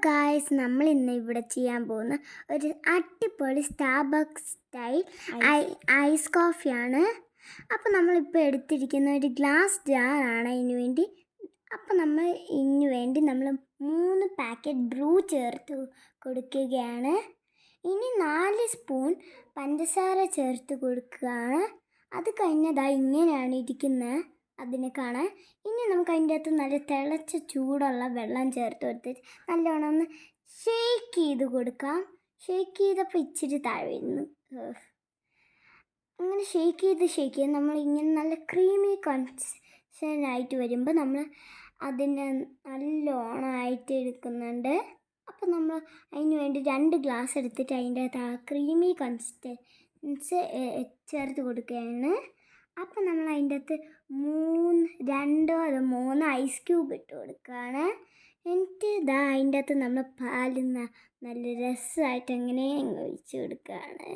Guys, നമ്മൾ ഇന്ന് ഇവിടെ ചെയ്യാൻ പോകുന്ന ഒരു അടിപൊളി സ്റ്റാർബക്സ് സ്റ്റൈൽ ഐസ് കോഫിയാണ്. അപ്പോൾ നമ്മളിപ്പോൾ എടുത്തിരിക്കുന്ന ഒരു ഗ്ലാസ് ജാറാണ് ഇതിനു വേണ്ടി. അപ്പോൾ നമ്മൾ 3 പാക്കറ്റ് ബ്രൂ ചേർത്ത് കൊടുക്കുകയാണ്. ഇനി 4 സ്പൂൺ പഞ്ചസാര ചേർത്ത് കൊടുക്കുകയാണ്. അത് കഴിഞ്ഞതായി ഇങ്ങനെയാണ് ഇരിക്കുന്നത് അതിനെ കാണാൻ. ഇനി നമുക്ക് അതിൻ്റെ അകത്ത് നല്ല തിളച്ച ചൂടുള്ള വെള്ളം ചേർത്ത് കൊടുത്തിട്ട് നല്ലോണം ഒന്ന് ഷേക്ക് ചെയ്ത് കൊടുക്കാം. ഷേക്ക് ചെയ്തപ്പോൾ ഇച്ചിരി താഴെ വരുന്നു. അങ്ങനെ ഷേക്ക് ചെയ്ത് നമ്മളിങ്ങനെ നല്ല ക്രീമി കൺസിസ്റ്റൻ്റായിട്ട് വരുമ്പോൾ നമ്മൾ അതിനെ നല്ലോണമായിട്ട് എടുക്കുന്നുണ്ട്. അപ്പോൾ നമ്മൾ അതിന് വേണ്ടി 2 ഗ്ലാസ് എടുത്തിട്ട് അതിൻ്റെ അകത്ത് ആ ക്രീമി കൺസിസ്റ്റൻസ് ചേർത്ത് കൊടുക്കുകയാണ്. അപ്പോൾ നമ്മൾ അതിൻ്റെ അകത്ത് 2 ഐസ് ക്യൂബ് ഇട്ട് കൊടുക്കുകയാണ്. എന്നിട്ട് അതിൻ്റെ അകത്ത് നമ്മൾ പാല് നല്ല രസമായിട്ട് അങ്ങനെ ഒഴിച്ച് കൊടുക്കുകയാണ്.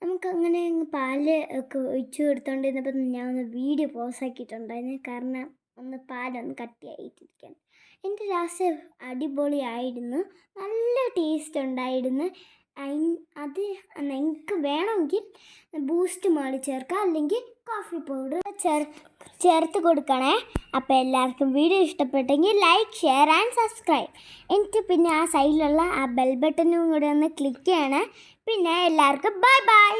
നമുക്കങ്ങനെ പാല് ഒക്കെ ഒഴിച്ച് കൊടുത്തോണ്ടിരുന്നപ്പോൾ ഞാൻ ഒന്ന് വീഡിയോ പോസാക്കിയിട്ടുണ്ടായിരുന്നു. കാരണം പാലൊന്ന് കട്ടിയായിട്ടിരിക്കാൻ. എൻ്റെ ലാസ്റ്റ് അടിപൊളിയായിരുന്നു, നല്ല ടേസ്റ്റ് ഉണ്ടായിരുന്നു. അത് നിങ്ങൾക്ക് വേണമെങ്കിൽ ബൂസ്റ്റ് മാറി ചേർക്കാം, അല്ലെങ്കിൽ കോഫി പൗഡർ ചേർത്ത് കൊടുക്കണേ. അപ്പോൾ എല്ലാവർക്കും വീഡിയോ ഇഷ്ടപ്പെട്ടെങ്കിൽ ലൈക്ക്, ഷെയർ ആൻഡ് സബ്സ്ക്രൈബ്. എന്നിട്ട് പിന്നെ ആ സൈഡിലുള്ള ആ ബെൽ ബട്ടണും കൂടെ ഒന്ന് ക്ലിക്ക് ചെയ്യണേ. പിന്നെ എല്ലാവർക്കും ബൈ ബൈ.